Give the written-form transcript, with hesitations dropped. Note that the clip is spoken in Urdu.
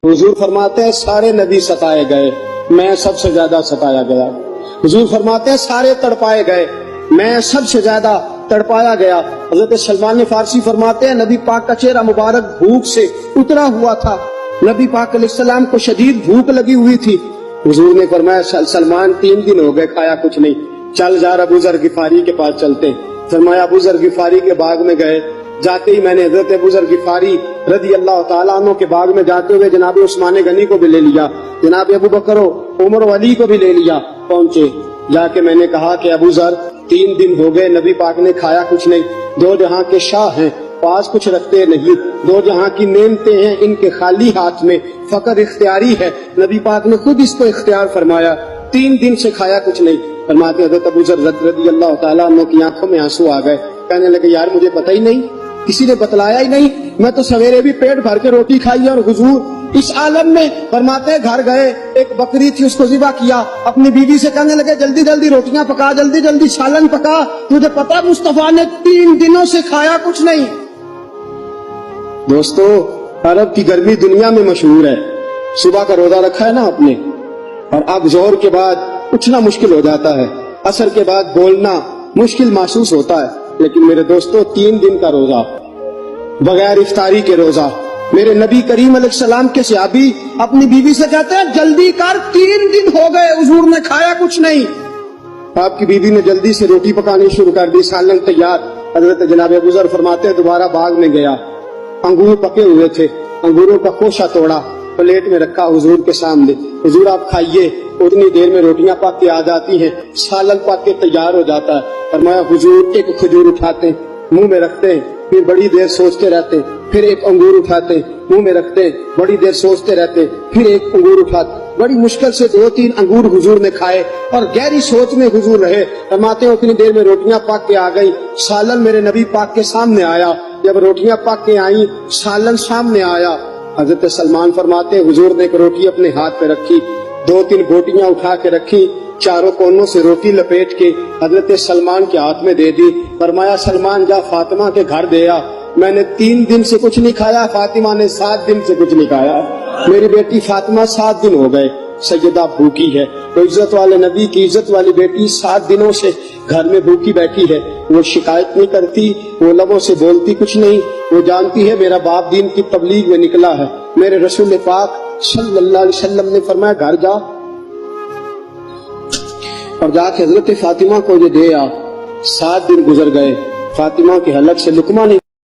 حضور فرماتے ہیں سارے نبی ستائے گئے، میں سب سے زیادہ ستایا گیا۔ حضور فرماتے ہیں سارے تڑپائے گئے، میں سب سے زیادہ تڑپایا گیا۔ حضرت سلمان فارسی فرماتے ہیں نبی پاک کا چہرہ مبارک بھوک سے اترا ہوا تھا، نبی پاک علیہ السلام کو شدید بھوک لگی ہوئی تھی۔ حضور نے فرمایا سلمان 3 دن ہو گئے کھایا کچھ نہیں، چل جا ابو ذر غفاری کے پاس چلتے۔ فرمایا ابو ذر غفاری کے باغ میں گئے، جاتے ہی میں نے حضرت ابو ذر غفاری رضی اللہ تعالیٰ عنہ کے باغ میں جاتے ہوئے جناب عثمان غنی کو بھی لے لیا، جناب ابو بکر و عمر و علی کو بھی لے لیا۔ پہنچے، جا کے میں نے کہا کہ ابو ذر 3 دن ہو گئے نبی پاک نے کھایا کچھ نہیں، 2 جہاں کے شاہ ہیں، پاس کچھ رکھتے نہیں، 2 جہاں کی نعمتیں ہیں ان کے خالی ہاتھ میں، فقر اختیاری ہے، نبی پاک نے خود اس کو اختیار فرمایا، 3 دن سے کھایا کچھ نہیں۔ فرماتے حضرت ابو ذر رضی اللہ تعالیٰ عنہ کی آنکھوں میں آنسو آ گئے، کہنے لگے یار مجھے پتہ ہی نہیں، کسی نے بتلایا ہی نہیں، میں تو سویرے بھی پیٹ بھر کے روٹی کھائی اور حضور اس عالم میں۔ فرماتے گھر گئے، ایک بکری تھی اس کو ذبح کیا، اپنی بیوی سے کہنے لگے جلدی جلدی روٹیاں پکا، جلدی جلدی سالن پکا، تجھے پتا مصطفیٰ نے 3 دنوں سے کھایا کچھ نہیں۔ دوستو عرب کی گرمی دنیا میں مشہور ہے، صبح کا روزہ رکھا ہے نا آپ نے، اور اب ظہر کے بعد اٹھنا مشکل ہو جاتا ہے، عصر کے بعد بولنا مشکل محسوس ہوتا ہے، لیکن میرے دوستو 3 دن کا روزہ بغیر افطاری کے روزہ، میرے نبی کریم علیہ السلام کے صحابی اپنی بیوی سے کہتے ہیں جلدی کر 3 دن ہو گئے حضور نے کھایا کچھ نہیں۔ آپ کی بیوی نے جلدی سے روٹی پکانی شروع کر دی، سالن تیار۔ حضرت جناب ابو ذر فرماتے ہیں دوبارہ باغ میں گیا، انگور پکے ہوئے تھے، انگوروں کا خوشہ توڑا، پلیٹ میں رکھا حضور کے سامنے، حضور آپ کھائیے۔ اتنی دیر میں روٹیاں پک کے آ جاتی ہیں، سالن پک کے تیار ہو جاتا ہے۔ فرمایا حضور ایک کھجور اٹھاتے ہیں، منہ میں رکھتے ہیں، پھر بڑی دیر سوچتے رہتے ہیں، پھر ایک انگور اٹھاتے ہیں، منہ میں رکھتے ہیں، بڑی دیر سوچتے رہتے ہیں، پھر ایک انگور اٹھاتے، بڑی مشکل سے 2-3 انگور حضور نے کھائے اور گہری سوچ میں حضور رہے۔ فرماتے ہیں اتنی دیر میں روٹیاں پک کے آ گئی، سالن میرے نبی پاک کے سامنے آیا۔ جب روٹیاں پک کے آئیں، سالن سامنے آیا، حضرت سلمان فرماتے ہیں حضور نے ایک روٹی اپنے ہاتھ پہ رکھی، 2-3 بوٹیاں اٹھا کے رکھی، چاروں کونوں سے روٹی لپیٹ کے حضرت سلمان کے ہاتھ میں دے دی۔ فرمایا سلمان جا فاطمہ کے گھر دے آ، میں نے 3 دن سے کچھ نہیں کھایا، فاطمہ نے 7 دن سے کچھ نہیں کھایا، میری بیٹی فاطمہ 7 دن ہو گئے سیدہ بھوکی ہے۔ تو عزت والے نبی کی عزت والی بیٹی 7 دنوں سے گھر میں بھوکی بیٹھی ہے، وہ شکایت نہیں کرتی، وہ لبوں سے بولتی کچھ نہیں، وہ جانتی ہے میرا باپ دین کی تبلیغ میں نکلا ہے۔ میرے رسول پاک صلی اللہ علیہ وسلم نے فرمایا گھر جا اور جا کے حضرت فاطمہ کو یہ دے آ۔ 7 دن گزر گئے، فاطمہ کے حلق سے لقمہ نہیں